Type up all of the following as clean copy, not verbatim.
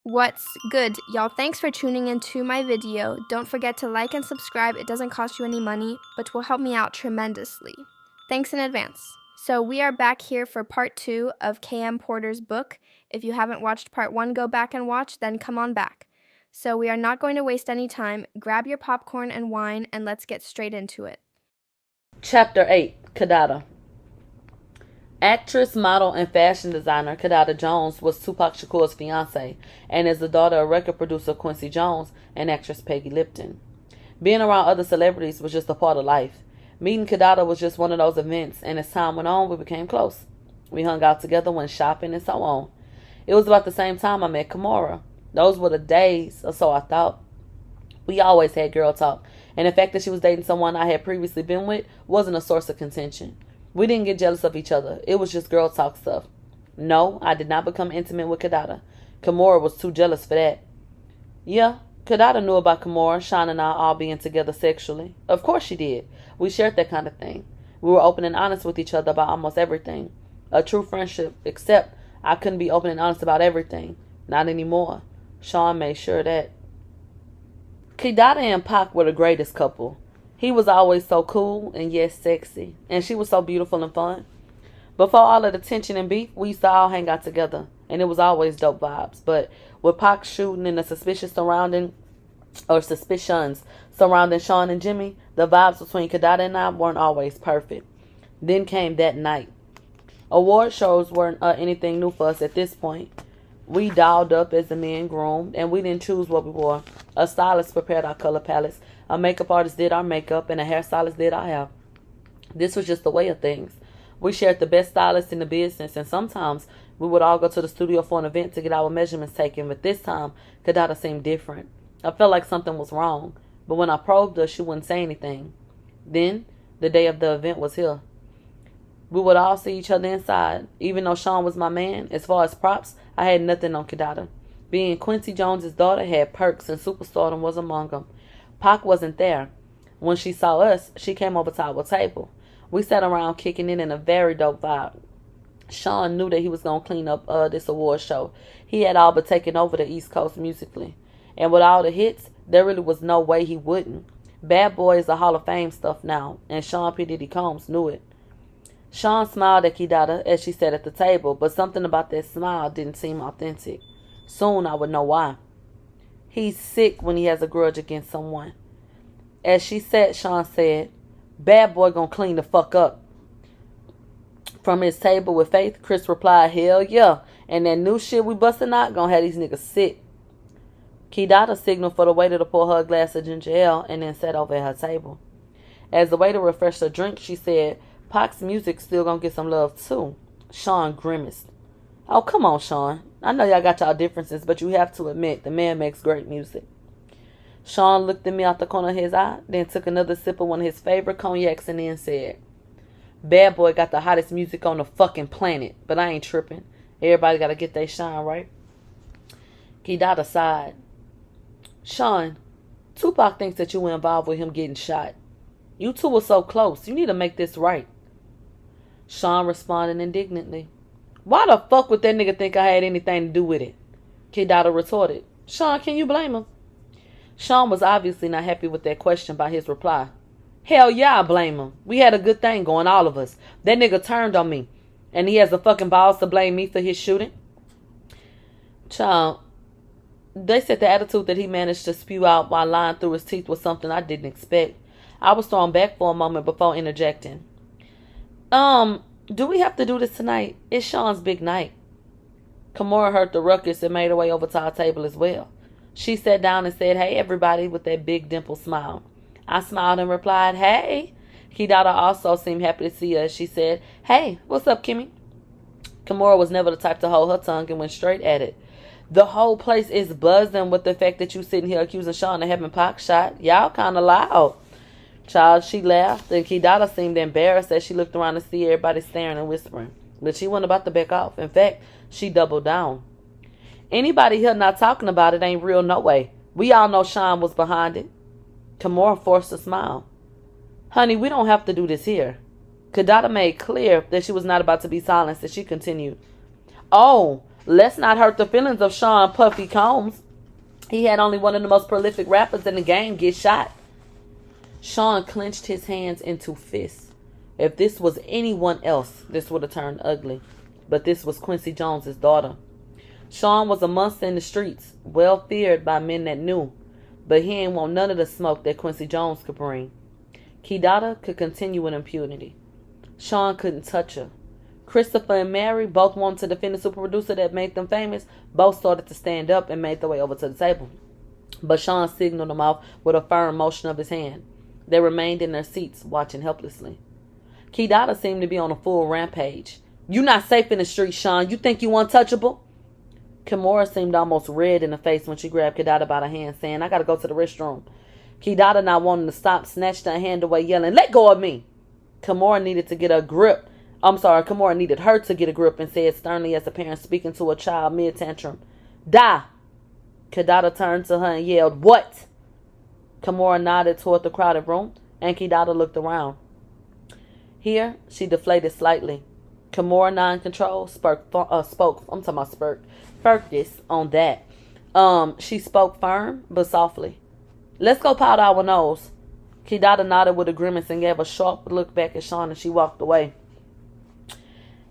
What's good, y'all? Thanks for tuning into my video. Don't forget to like and subscribe. It doesn't cost you any money, but will help me out tremendously. Thanks in advance. So we are back here for part 2 of KM Porter's book. If you haven't watched part 1, go back and watch, then come on back. So we are not going to waste any time. Grab your popcorn and wine, and let's get straight into it. Chapter 8, Kidada. Actress, model, and fashion designer Kidada Jones was Tupac Shakur's fiancée and is the daughter of record producer Quincy Jones and actress Peggy Lipton. Being around other celebrities was just a part of life. Meeting Kidada was just one of those events, and as time went on, we became close. We hung out together, went shopping, and so on. It was about the same time I met Kimora. Those were the days, or so I thought. We always had girl talk, and the fact that she was dating someone I had previously been with wasn't a source of contention. We didn't get jealous of each other. It was just girl talk stuff. No, I did not become intimate with Kidada. Kimora was too jealous for that. Yeah, Kidada knew about Kimora, Sean, and I all being together sexually. Of course she did. We shared that kind of thing. We were open and honest with each other about almost everything. A true friendship, except I couldn't be open and honest about everything. Not anymore. Sean made sure that. Kidada and Pac were the greatest couple. He was always so cool and yes sexy, and she was so beautiful and fun. Before all of the tension and beef, we used to all hang out together, and it was always dope vibes. But with Pac shooting and the suspicions surrounding Sean and Jimmy, the vibes between Kidada and I weren't always perfect. Then came that night. Award shows weren't anything new for us at this point. We dolled up as the men groomed, and we didn't choose what we wore. A stylist prepared our color palettes, a makeup artist did our makeup, and a hairstylist did our hair. This was just the way of things. We shared the best stylists in the business, and sometimes we would all go to the studio for an event to get our measurements taken, but this time, Kidada seemed different. I felt like something was wrong, but when I probed her, she wouldn't say anything. Then, the day of the event was here. We would all see each other inside. Even though Sean was my man, as far as props, I had nothing on Kidada. Being Quincy Jones's daughter had perks, and superstardom was among them. Pac wasn't there. When she saw us, she came over to our table. We sat around kicking it in a very dope vibe. Sean knew that he was going to clean up this award show. He had all but taken over the East Coast musically. And with all the hits, there really was no way he wouldn't. Bad Boy is a Hall of Fame stuff now, and Sean P. Diddy Combs knew it. Sean smiled at Kidada as she sat at the table, but something about that smile didn't seem authentic. Soon I would know why. He's sick when he has a grudge against someone. As she sat, Sean said, "Bad Boy gonna clean the fuck up." From his table with Faith, Chris replied, "Hell yeah, and that new shit we busting out gonna have these niggas sick." Kidada signaled for the waiter to pour her a glass of ginger ale and then sat over at her table. As the waiter refreshed her drink, she said, "Pac's music still gonna get some love too." Sean grimaced. "Oh, come on, Sean. I know y'all got y'all differences, but you have to admit the man makes great music." Sean looked at me out the corner of his eye, then took another sip of one of his favorite cognacs and then said, "Bad Boy got the hottest music on the fucking planet, but I ain't tripping. Everybody gotta get their shine, right?" Kidada sighed. "Sean, Tupac thinks that you were involved with him getting shot. You two were so close. You need to make this right." Sean responded indignantly. "Why the fuck would that nigga think I had anything to do with it?" Kidada retorted. "Sean, can you blame him?" Sean was obviously not happy with that question by his reply. "Hell yeah, I blame him. We had a good thing going, all of us. That nigga turned on me, and he has the fucking balls to blame me for his shooting." Child, they said the attitude that he managed to spew out while lying through his teeth was something I didn't expect. I was thrown back for a moment before interjecting. Do we have to do this tonight? It's Sean's big night." Kimora heard the ruckus and made her way over to our table as well. She sat down and said, "Hey, everybody," with that big dimple smile. I smiled and replied, "Hey." Kidada also seemed happy to see us. She said, "Hey, what's up, Kimmy?" Kimora was never the type to hold her tongue and went straight at it. "The whole place is buzzing with the fact that you sitting here accusing Sean of having Pac shot. Y'all kind of loud." Child, she laughed, and Kidada seemed embarrassed as she looked around to see everybody staring and whispering. But she wasn't about to back off. In fact, she doubled down. "Anybody here not talking about it ain't real no way. We all know Sean was behind it." Kimora forced a smile. "Honey, we don't have to do this here." Kidada made clear that she was not about to be silenced as she continued. "Oh, Let's not hurt the feelings of Sean Puffy Combs. He had only one of the most prolific rappers in the game get shot. Sean clenched his hands into fists. If this was anyone else, this would have turned ugly. But this was Quincy Jones's daughter. Sean was a monster in the streets, well feared by men that knew. But he ain't want none of the smoke that Quincy Jones could bring. Kidada could continue in impunity. Sean couldn't touch her. Christopher and Mary both wanted to defend the super producer that made them famous. Both started to stand up and made their way over to the table. But Sean signaled them off with a firm motion of his hand. They remained in their seats, watching helplessly. Kidada seemed to be on a full rampage. "You not safe in the street, Sean. You think you untouchable?" Kimura seemed almost red in the face when she grabbed Kidada by the hand, saying, "I gotta go to the restroom." Kidada, not wanting to stop, snatched her hand away, yelling, "Let go of me!" Kimura needed her to get a grip and said sternly as a parent speaking to a child mid-tantrum, "Die!" Kidada turned to her and yelled, "What?" Kimura nodded toward the crowded room, and Kidada looked around. Here, she deflated slightly. Kimura, non-control, focused on that. She spoke firm, but softly. "Let's go powder our nose." Kidada nodded with a grimace and gave a sharp look back at Sean, and she walked away.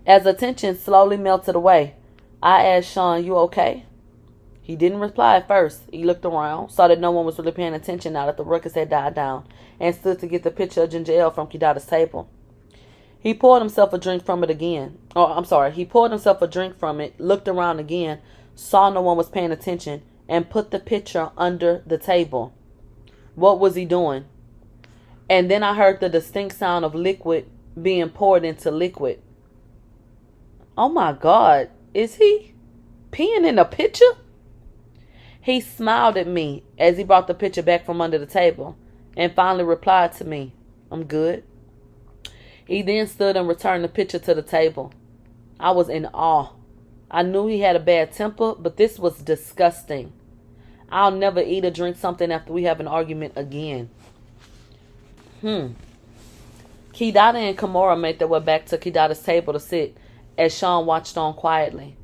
As the tension slowly melted away, I asked Sean, "You okay?" He didn't reply at first. He looked around, saw that no one was really paying attention now that the ruckus had died down, and stood to get the picture of ginger ale from Kidada's table. He poured himself a drink from it, looked around again, saw no one was paying attention, and put the pitcher under the table. What was he doing? And then I heard the distinct sound of liquid being poured into liquid. Oh my God, is he peeing in a pitcher? He smiled at me as he brought the pitcher back from under the table and finally replied to me, "I'm good." He then stood and returned the pitcher to the table. I was in awe. I knew he had a bad temper, but this was disgusting. I'll never eat or drink something after we have an argument again. Kidada and Kimura made their way back to Kidada's table to sit as Sean watched on quietly.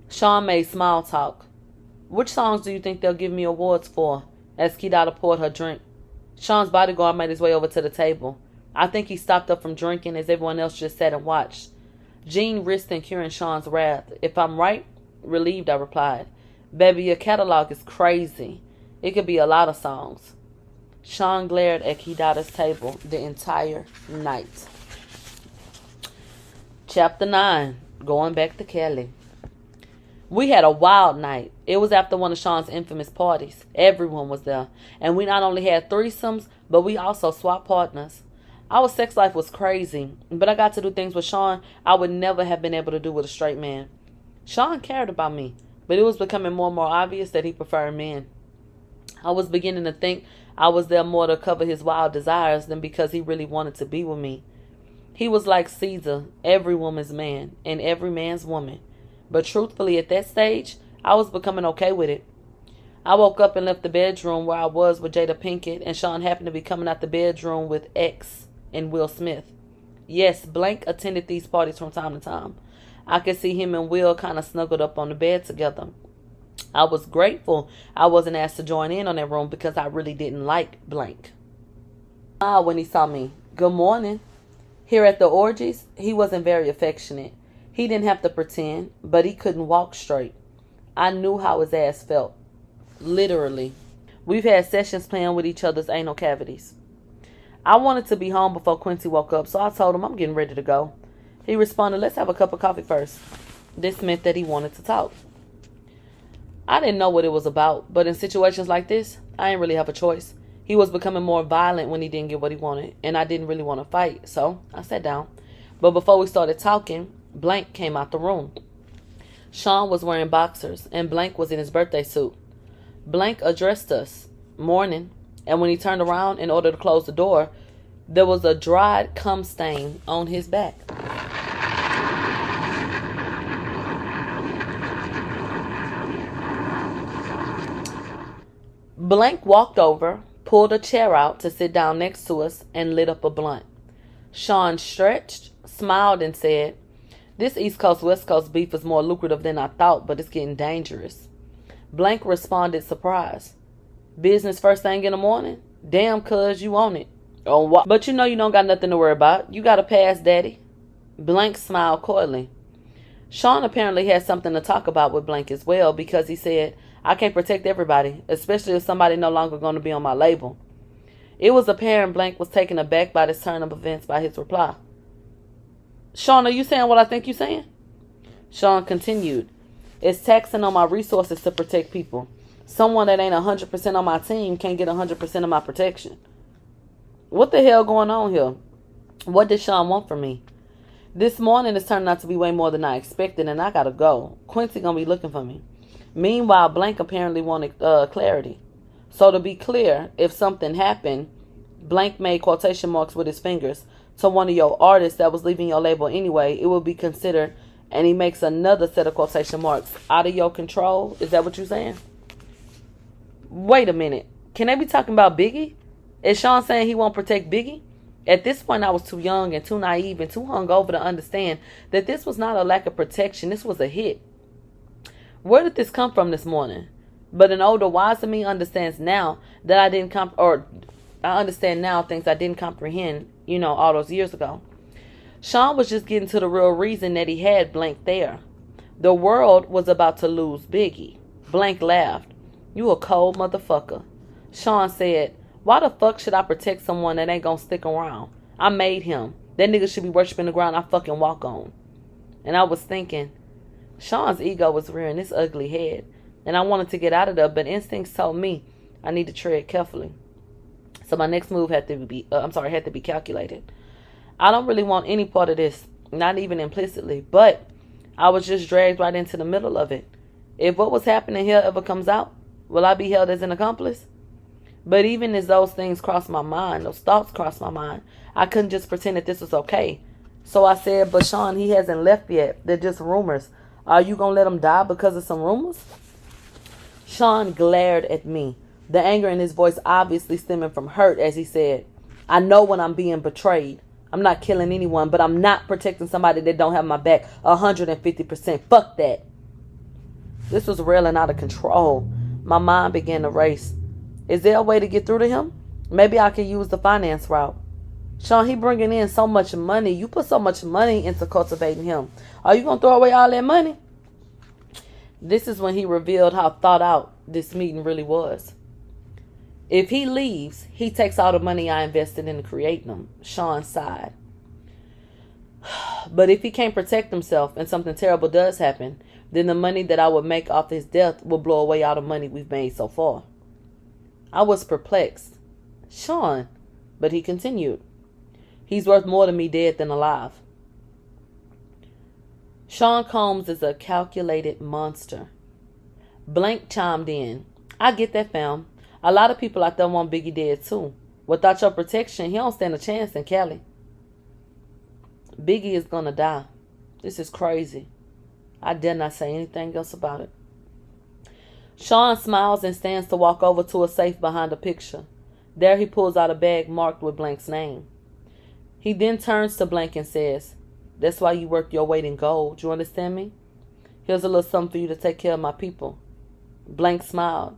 Sean made small talk. "Which songs do you think they'll give me awards for?" as Kidada poured her drink. Sean's bodyguard made his way over to the table. I think he stopped up from drinking as everyone else just sat and watched. Jean risked incurring Sean's wrath. "If I'm right?" Relieved, I replied. "Baby, your catalog is crazy. It could be a lot of songs." Sean glared at Kidada's table the entire night. Chapter 9. Going back to Kelly. We had a wild night. It was after one of Sean's infamous parties. Everyone was there. And we not only had threesomes, but we also swapped partners. Our sex life was crazy, but I got to do things with Sean I would never have been able to do with a straight man. Sean cared about me, but it was becoming more and more obvious that he preferred men. I was beginning to think I was there more to cover his wild desires than because he really wanted to be with me. He was like Caesar, every woman's man and every man's woman. But truthfully, at that stage, I was becoming okay with it. I woke up and left the bedroom where I was with Jada Pinkett, and Sean happened to be coming out the bedroom with X and Will Smith. Yes, Blank attended these parties from time to time. I could see him and Will kind of snuggled up on the bed together. I was grateful I wasn't asked to join in on that room because I really didn't like Blank. When he saw me, "Good morning." Here at the orgies, he wasn't very affectionate. He didn't have to pretend, but he couldn't walk straight. I knew how his ass felt. Literally. We've had sessions playing with each other's anal cavities. I wanted to be home before Quincy woke up, so I told him I'm getting ready to go. He responded, "Let's have a cup of coffee first." This meant that he wanted to talk. I didn't know what it was about, but in situations like this, I didn't really have a choice. He was becoming more violent when he didn't get what he wanted, and I didn't really want to fight, so I sat down. But before we started talking, Blank came out the room. Sean was wearing boxers, and Blank was in his birthday suit. Blank addressed us, "Morning," and when he turned around in order to close the door, there was a dried cum stain on his back. Blank walked over, pulled a chair out to sit down next to us, and lit up a blunt. Sean stretched, smiled, and said, This East Coast West Coast beef is more lucrative than I thought, but it's getting dangerous. Blank responded surprised. Business first thing in the morning? Damn, cuz you own it. Oh, what? But you know you don't got nothing to worry about. You got a pass, daddy. Blank smiled coyly. Sean apparently had something to talk about with Blank as well, because he said, I can't protect everybody, especially if somebody no longer going to be on my label. It was apparent Blank was taken aback by this turn of events by his reply. Sean, are you saying what I think you're saying? Sean continued, it's taxing on my resources to protect people. Someone that ain't 100% on my team can't get 100% of my protection. What the hell going on here? What did Sean want from me? This morning is turning out to be way more than I expected, and I gotta go. Quincy gonna be looking for me. Meanwhile, Blank apparently wanted clarity. So to be clear, if something happened, Blank made quotation marks with his fingers to one of your artists that was leaving your label anyway, it would be considered, and he makes another set of quotation marks, out of your control. Is that what you're saying? Wait a minute. Can they be talking about Biggie? Is Sean saying he won't protect Biggie? At this point, I was too young and too naive and too hungover to understand that this was not a lack of protection. This was a hit. Where did this come from this morning? But an older, wiser me understands now that I understand now things I didn't comprehend, all those years ago. Sean was just getting to the real reason that he had Blank there. The world was about to lose Biggie. Blank laughed. You a cold motherfucker. Sean said, why the fuck should I protect someone that ain't gonna stick around? I made him. That nigga should be worshiping the ground I fucking walk on. And I was thinking, Sean's ego was rearing its ugly head, and I wanted to get out of there, but instincts told me I need to tread carefully. So my next move had to be calculated. I don't really want any part of this, not even implicitly, but I was just dragged right into the middle of it. If what was happening here ever comes out, will I be held as an accomplice? But even as those things crossed my mind, those thoughts crossed my mind, I couldn't just pretend that this was okay. So I said, but Sean, he hasn't left yet. They're just rumors. Are you going to let him die because of some rumors? Sean glared at me, the anger in his voice obviously stemming from hurt as he said, I know when I'm being betrayed. I'm not killing anyone, but I'm not protecting somebody that don't have my back 150%. Fuck that. This was railing out of control. My mind began to race. Is there a way to get through to him? Maybe I could use the finance route. Sean, he bringing in so much money. You put so much money into cultivating him. Are you going to throw away all that money? This is when he revealed how thought out this meeting really was. If he leaves, he takes all the money I invested into creating him. Sean sighed. But if he can't protect himself and something terrible does happen, then the money that I would make off his death will blow away all the money we've made so far. I was perplexed. Sean, but he continued. He's worth more to me dead than alive. Sean Combs is a calculated monster. Blank chimed in. I get that, fam. A lot of people out there want Biggie dead too. Without your protection, he don't stand a chance in Cali. Biggie is gonna die. This is crazy. I dare not say anything else about it. Sean smiles and stands to walk over to a safe behind a picture. There he pulls out a bag marked with Blank's name. He then turns to Blank and says, that's why you work your weight in gold. You understand me? Here's a little something for you to take care of my people. Blank smiled.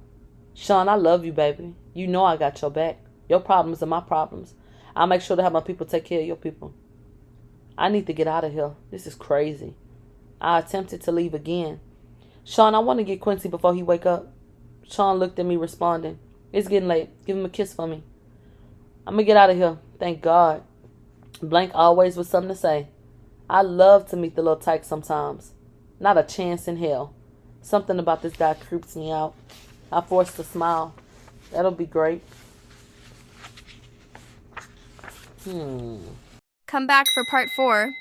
Sean, I love you, baby. You know I got your back. Your problems are my problems. I'll make sure to have my people take care of your people. I need to get out of here. This is crazy. I attempted to leave again. Sean, I want to get Quincy before he wake up. Sean looked at me responding. It's getting late. Give him a kiss for me. I'm going to get out of here. Thank God. Blank always with something to say. I love to meet the little tyke sometimes. Not a chance in hell. Something about this guy creeps me out. I forced a smile. That'll be great. Come back for part 4.